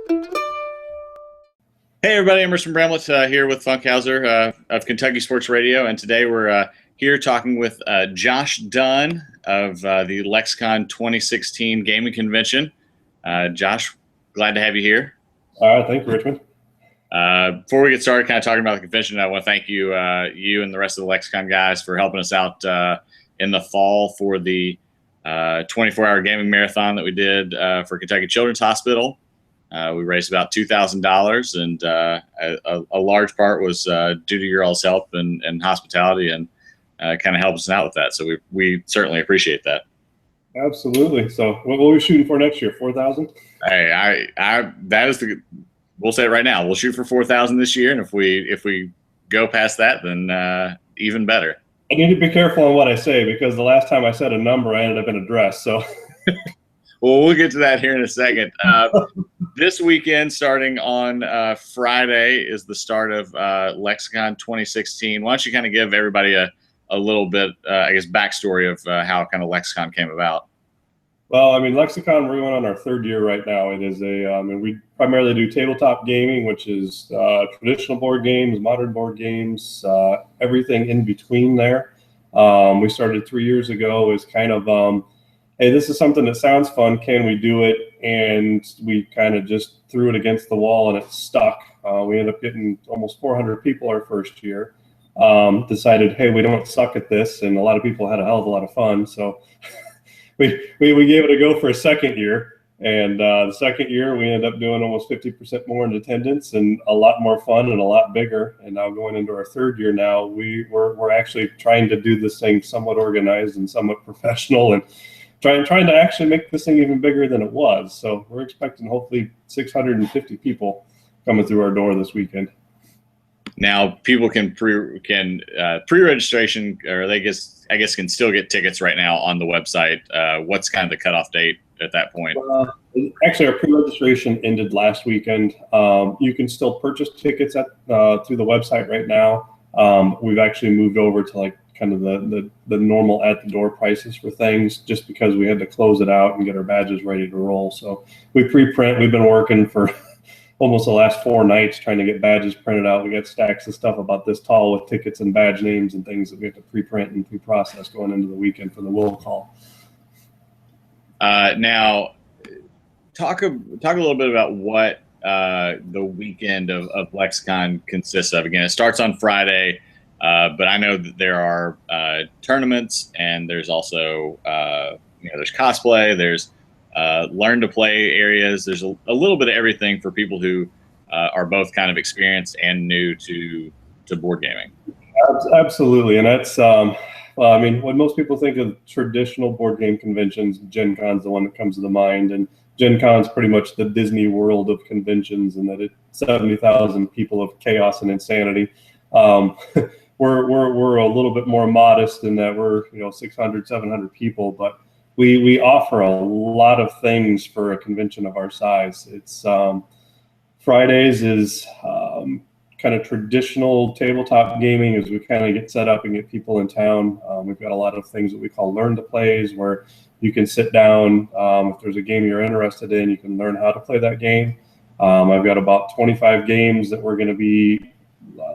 Hey everybody, Emerson Bramlett here with Funkhauser of Kentucky Sports Radio, and today we're here talking with Josh Dunn of the Lexicon 2016 Gaming Convention. Josh, glad to have you here. Thank you, Richmond. Before we get started kind of talking about the convention, I want to thank you you and the rest of the Lexicon guys for helping us out in the fall for the 24-hour gaming marathon that we did for Kentucky Children's Hospital. We raised about $2,000, and a large part was due to your all's help and hospitality, and kind of helped us out with that. So we certainly appreciate that. Absolutely. So what are we shooting for next year? 4,000? Hey, that is we'll say it right now. We'll shoot for 4,000 this year, and if we go past that, then even better. I need to be careful on what I say, because the last time I said a number, I ended up in a dress. So. Well, we'll get to that here in a second. This weekend, starting on Friday, is the start of Lexicon 2016. Why don't you kind of give everybody a little bit, I guess, backstory of how kind of Lexicon came about? Well, I mean, Lexicon, we're going on our third year right now. It is we primarily do tabletop gaming, which is traditional board games, modern board games, everything in between there. We started 3 years ago as kind of, hey, this is something that sounds fun. Can we do it? And we kind of just threw it against the wall and it stuck. We ended up getting almost 400 people our first year. Decided, hey, we don't suck at this. And a lot of people had a hell of a lot of fun. So we gave it a go for a second year. And the second year, we ended up doing almost 50% more in attendance and a lot more fun and a lot bigger. And now going into our third year now, we're actually trying to do this thing somewhat organized and somewhat professional, and trying to actually make this thing even bigger than it was. So we're expecting hopefully 650 people coming through our door this weekend. Now people can pre-registration, or I guess can still get tickets right now on the website. What's kind of the cutoff date at that point? Actually, our pre-registration ended last weekend. You can still purchase tickets through the website right now. We've actually moved over to like kind of the normal at the door prices for things, just because we had to close it out and get our badges ready to roll. So we pre-print. We've been working for almost the last 4 nights trying to get badges printed out. We got stacks of stuff about this tall with tickets and badge names and things that we have to pre-print and pre-process going into the weekend for the will call. Now, talk a little bit about what the weekend of Lexicon consists of. Again, it starts on Friday. But I know that there are tournaments, and there's also there's cosplay, there's learn to play areas. There's a little bit of everything for people who are both kind of experienced and new to board gaming. Absolutely, and that's well, I mean, when most people think of traditional board game conventions, Gen Con's the one that comes to the mind, and Gen Con's pretty much the Disney World of conventions, and that it's 70,000 people of chaos and insanity. We're a little bit more modest in that we're 600, 700 people, but we offer a lot of things for a convention of our size. It's Fridays is kind of traditional tabletop gaming as we kind of get set up and get people in town. We've got a lot of things that we call learn to plays, where you can sit down. If there's a game you're interested in, you can learn how to play that game. I've got about 25 games that we're going to be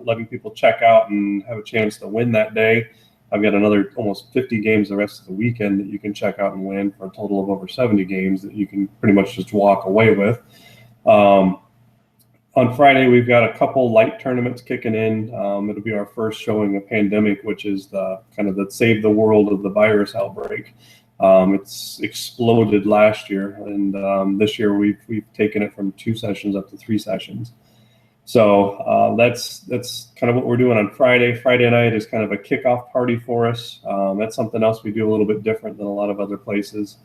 letting people check out and have a chance to win that day. I've got another almost 50 games the rest of the weekend that you can check out and win, for a total of over 70 games that you can pretty much just walk away with. On Friday, we've got a couple light tournaments kicking in. It'll be our first showing of Pandemic, which is the kind of the save the world of the virus outbreak. It's exploded last year, and this year we've taken it from 2 sessions up to 3 sessions. So that's kind of what we're doing on Friday. Friday night is kind of a kickoff party for us. That's something else we do a little bit different than a lot of other places.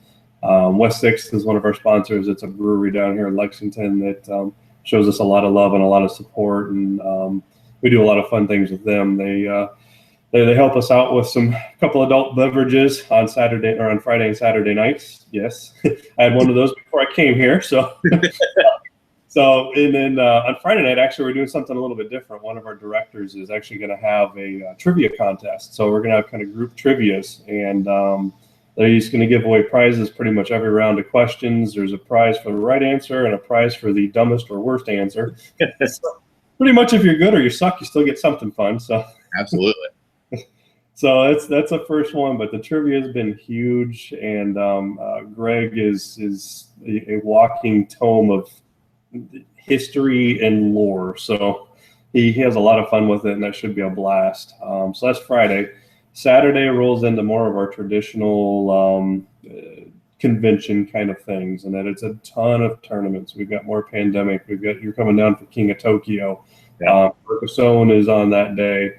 West 6th is one of our sponsors. It's a brewery down here in Lexington that shows us a lot of love and a lot of support, and we do a lot of fun things with them. They help us out with a couple adult beverages on Friday and Saturday nights. Yes, I had one of those before I came here. So and then on Friday night, actually, we're doing something a little bit different. One of our directors is actually going to have a trivia contest. So we're going to have kind of group trivias, and They're just going to give away prizes pretty much every round of questions. There's a prize for the right answer and a prize for the dumbest or worst answer. So pretty much if you're good or you suck, you still get something fun. So Absolutely. So that's the first one, but the trivia has been huge, and Greg is a walking tome of history and lore. So he has a lot of fun with it, and that should be a blast. So that's Friday. Saturday rolls into more of our traditional convention kind of things, and that it's a ton of tournaments. We've got more pandemic. You're coming down for King of Tokyo. Yeah. Carcassonne is on that day.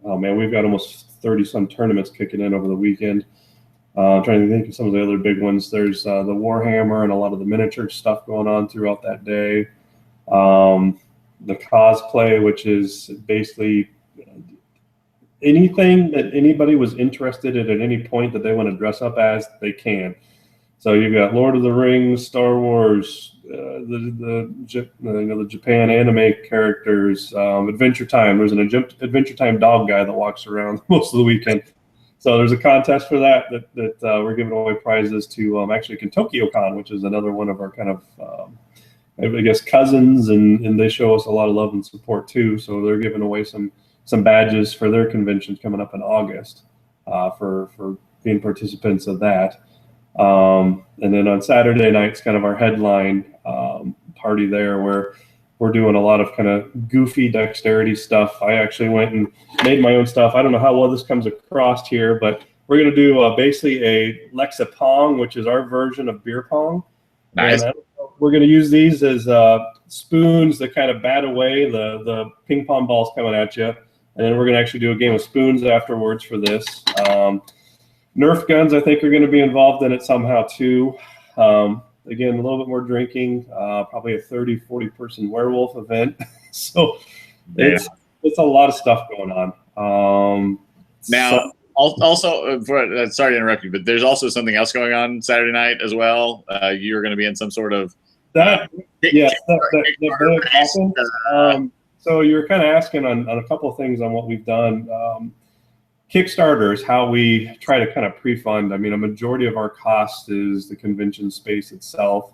Oh man, we've got almost 30 some tournaments kicking in over the weekend. I'm trying to think of some of the other big ones. There's the Warhammer and a lot of the miniature stuff going on throughout that day. The cosplay, which is basically anything that anybody was interested in at any point that they want to dress up as, they can. So you've got Lord of the Rings, Star Wars, the Japan anime characters, Adventure Time. There's an Adventure Time dog guy that walks around most of the weekend. So there's a contest for that we're giving away prizes to actually KentuckyOCon, which is another one of our kind of I guess cousins, and they show us a lot of love and support too. So they're giving away some badges for their convention coming up in August for being participants of that. And then on Saturday night's kind of our headline party there, where we're doing a lot of kind of goofy dexterity stuff. I actually went and made my own stuff. I don't know how well this comes across here, but we're going to do basically a Lexicon, which is our version of beer pong. Nice. And we're going to use these as spoons that kind of bat away the ping pong balls coming at you. And then we're going to actually do a game of spoons afterwards for this. Nerf guns, I think, are going to be involved in it somehow too. Again, a little bit more drinking, probably a 30, 40-person werewolf event. So it's a lot of stuff going on. Now, also, sorry to interrupt you, but there's also something else going on Saturday night as well. You're going to be in some sort of that may have happened. So you're kind of asking on a couple of things on what we've done. Kickstarter is how we try to kind of pre-fund. I mean, a majority of our cost is the convention space itself.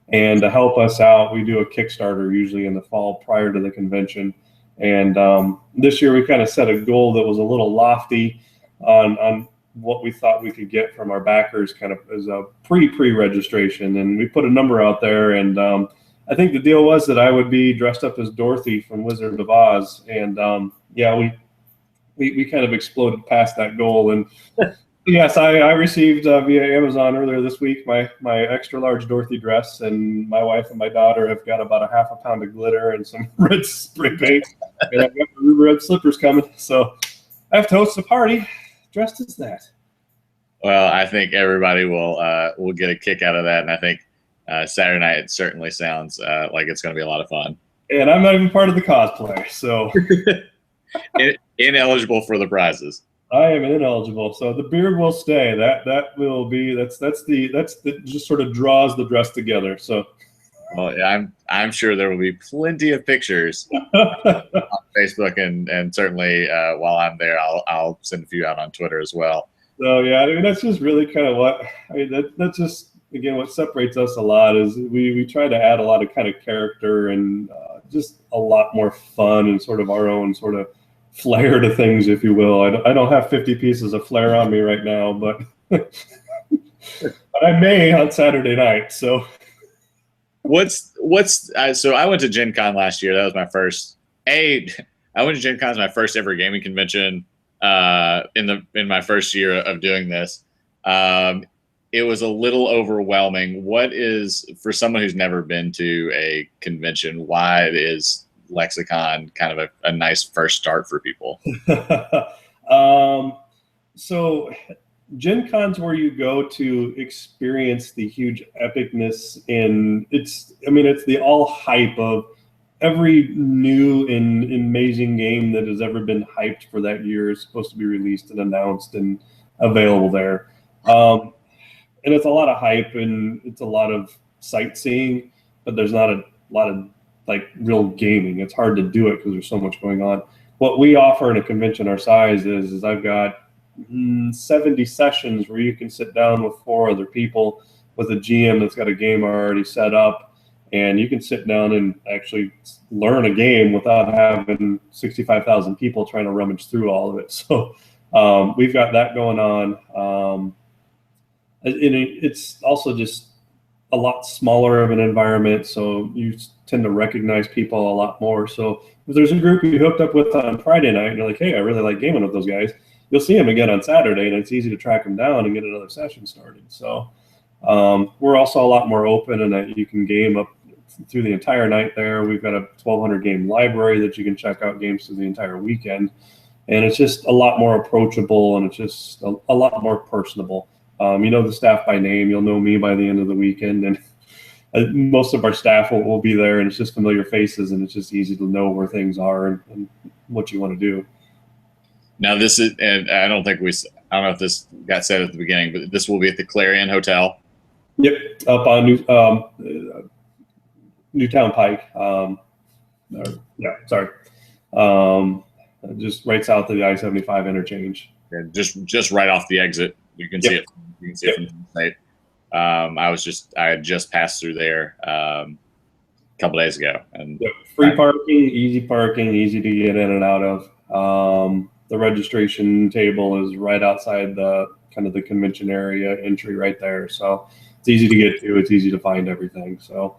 And to help us out, we do a Kickstarter usually in the fall prior to the convention. And this year we kind of set a goal that was a little lofty on what we thought we could get from our backers kind of as a pre-registration. And we put a number out there, and I think the deal was that I would be dressed up as Dorothy from Wizard of Oz. And we kind of exploded past that goal. And yes, I received via Amazon earlier this week my extra large Dorothy dress, and my wife and my daughter have got about a half a pound of glitter and some red spray paint, and I've got the red slippers coming. So I have to host a party dressed as that. Well, I think everybody will get a kick out of that, and I think Saturday night certainly sounds like it's going to be a lot of fun. And I'm not even part of the cosplay, so ineligible for the prizes. I am ineligible, so the beard will stay. That will be that's the just sort of draws the dress together. So, well, yeah, I'm sure there will be plenty of pictures on Facebook, and certainly while I'm there, I'll send a few out on Twitter as well. So yeah, I mean that's just really kind of that's just again what separates us a lot is we try to add a lot of kind of character and just a lot more fun and sort of our own sort of flair to things, if you will. I don't have 50 pieces of flair on me right now, but but I may on Saturday night. So so I went to Gen Con last year. That was my first. I went to Gen Con as my first ever gaming convention in my first year of doing this. It was a little overwhelming. What is, for someone who's never been to a convention, why is Lexicon kind of a nice first start for people? So Gen Con's where you go to experience the huge epicness it's the all hype of every new and amazing game that has ever been hyped for that year is supposed to be released and announced and available there. And it's a lot of hype and it's a lot of sightseeing, but there's not a lot of like real gaming. It's hard to do it because there's so much going on. What we offer in a convention our size is I've got 70 sessions where you can sit down with 4 other people with a GM that's got a game already set up, and you can sit down and actually learn a game without having 65,000 people trying to rummage through all of it. So we've got that going on. It's also just a lot smaller of an environment, so you tend to recognize people a lot more. So if there's a group you hooked up with on Friday night and you're like, hey, I really like gaming with those guys, you'll see them again on Saturday, and it's easy to track them down and get another session started. So we're also a lot more open in that you can game up through the entire night there. We've got a 1,200 game library that you can check out games through the entire weekend. And it's just a lot more approachable, and it's just a lot more personable. You know the staff by name. You'll know me by the end of the weekend. And most of our staff will be there, and it's just familiar faces, and it's just easy to know where things are and what you want to do. Now, this is, and I don't know if this got said at the beginning, but this will be at the Clarion Hotel. Yep, up on Newtown Pike. Just right south of the I-75 interchange. Yeah, just right off the exit. You can see it. You can see it from the state. I had just passed through there a couple days ago, and free parking, easy to get in and out of. The registration table is right outside the kind of the convention area entry right there, so it's easy to get to. It's easy to find everything, so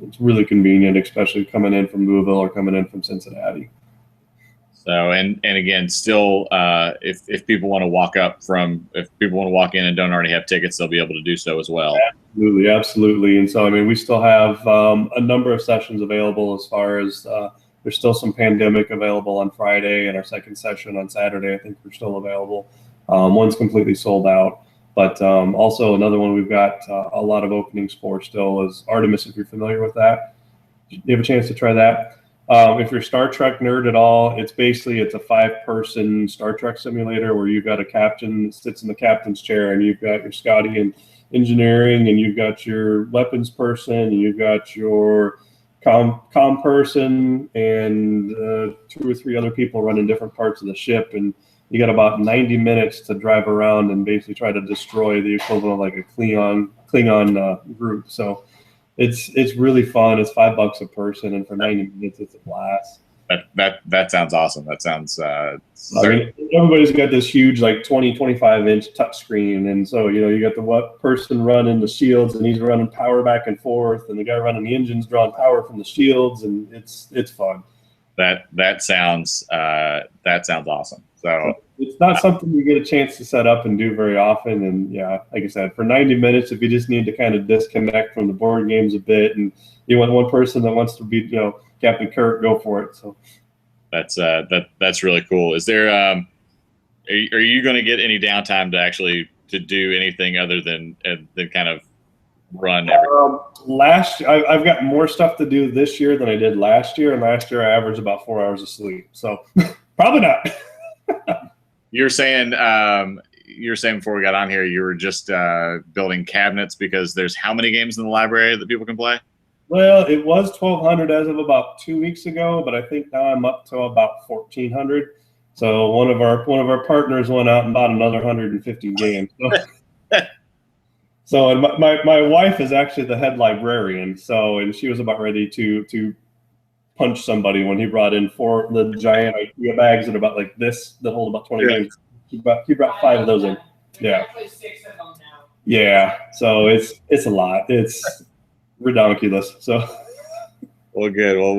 it's really convenient, especially coming in from Louisville or coming in from Cincinnati. So and again, still, if people want to walk in and don't already have tickets, they'll be able to do so as well. Absolutely. And so, I mean, we still have a number of sessions available as far as there's still some pandemic available on Friday, and our second session on Saturday, I think we're still available. One's completely sold out. But also another one we've got a lot of openings for still is Artemis, if you're familiar with that. You have a chance to try that. If you're a Star Trek nerd at all, it's a 5-person Star Trek simulator where you've got a captain that sits in the captain's chair, and you've got your Scotty in engineering, and you've got your weapons person, and you've got your comm person, and 2 or 3 other people running different parts of the ship, and you got about 90 minutes to drive around and basically try to destroy the equivalent of like a Klingon group. So it's really fun. It's $5 a person, and for 90 minutes, it's a blast. That sounds awesome. That sounds. Everybody's got this huge, like 25-inch touchscreen, and so you got the person running the shields, and he's running power back and forth, and the guy running the engines drawing power from the shields, and it's fun. That sounds awesome. So it's not something you get a chance to set up and do very often. And yeah, like I said, for 90 minutes, if you just need to kind of disconnect from the board games a bit, and you want one person that wants to be, Captain Kirk, go for it. So that's really cool. Is there are you going to get any downtime to do anything other than kind of run everything? I've got more stuff to do this year than I did last year, and last year I averaged about 4 hours of sleep. So probably not. You're saying before we got on here, you were just building cabinets because there's how many games in the library that people can play? Well, it was 1,200 as of about 2 weeks ago, but I think now I'm up to about 1,400. So one of our partners went out and bought another 150 games. So and my wife is actually the head librarian. And she was about ready to punch somebody when he brought in 4 the giant IKEA bags that are about like this that hold about 20 games. He brought 5 of those in. Yeah. Yeah. So it's a lot. It's ridiculous. So. Well, good. Well,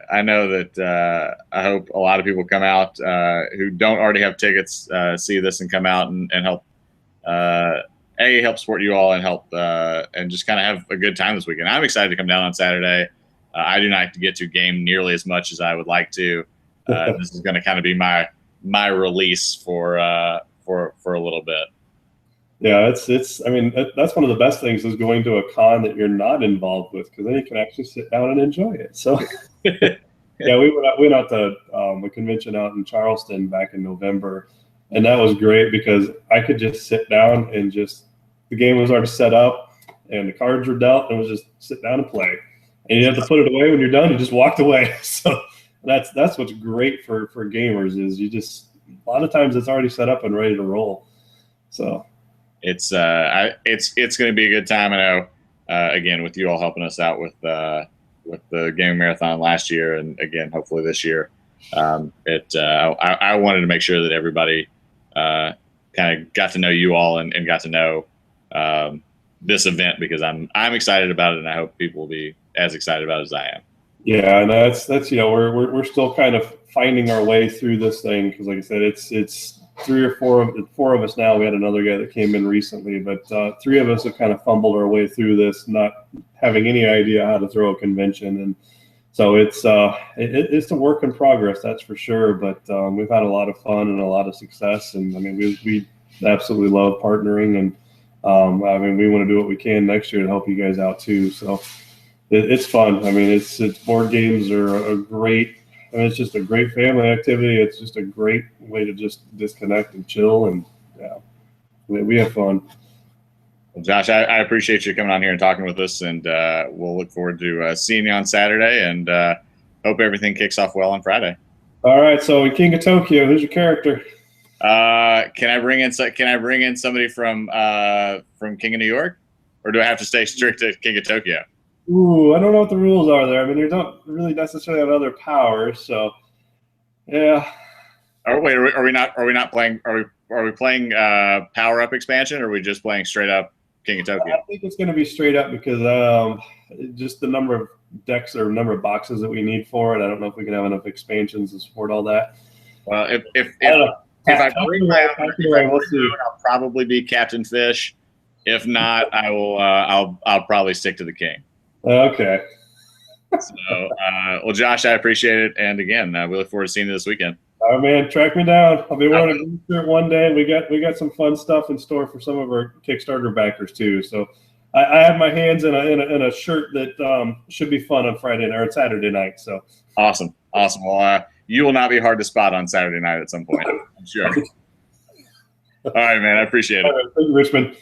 I know that I hope a lot of people come out who don't already have tickets, see this and come out and help. Help support you all and help and just kind of have a good time this weekend. I'm excited to come down on Saturday. I do not get to game nearly as much as I would like to. This is going to kind of be my release for a little bit. Yeah, it's. I mean, that's one of the best things is going to a con that you're not involved with, because then you can actually sit down and enjoy it. So, yeah, we went out to a convention out in Charleston back in November, and that was great because I could just sit down and the game was already set up and the cards were dealt, and it was just sit down and play. And you have to put it away when you're done. You just walked away. So that's what's great for gamers is a lot of times it's already set up and ready to roll. So it's going to be a good time. I know, again, with you all helping us out with the gaming marathon last year, and again, hopefully this year. I wanted to make sure that everybody kind of got to know you all and got to know this event, because I'm excited about it, and I hope people will be as excited about it as I am. Yeah, and that's we're still kind of finding our way through this thing, because like I said, it's 3 or 4 of us now. We had another guy that came in recently, but 3 of us have kind of fumbled our way through this, not having any idea how to throw a convention, and so it's a work in progress, that's for sure. But we've had a lot of fun and a lot of success, and I mean we absolutely love partnering, and I mean we want to do what we can next year to help you guys out too. So it's fun. I mean it's board games are a great. I mean, it's just a great family activity. It's just a great way to just disconnect and chill, and yeah, we have fun. Well, Josh, I appreciate you coming on here and talking with us, and we'll look forward to seeing you on Saturday, and hope everything kicks off well on Friday. All right, so in King of Tokyo, who's your character? Can I bring in somebody from King of New York, or do I have to stay strict to King of Tokyo? Ooh, I don't know what the rules are there. I mean, they don't really necessarily have other powers, so yeah. Oh wait, are we not playing? Are we playing power up expansion, or are we just playing straight up King of Tokyo? I think it's going to be straight up, because just the number of decks or number of boxes that we need for it. I don't know if we can have enough expansions to support all that. Well, if I bring my own, I'll probably be Captain Fish. If not, I will. I'll probably stick to the King. Okay. So, well, Josh, I appreciate it, and again, we look forward to seeing you this weekend. All right, man, track me down. I'll be wearing a green shirt one day, and we got some fun stuff in store for some of our Kickstarter backers too. So, I have my hands in a shirt that should be fun on Friday night or Saturday night. So awesome. Well, you will not be hard to spot on Saturday night at some point, I'm sure. All right, man, I appreciate it. All right, thank you, Richmond.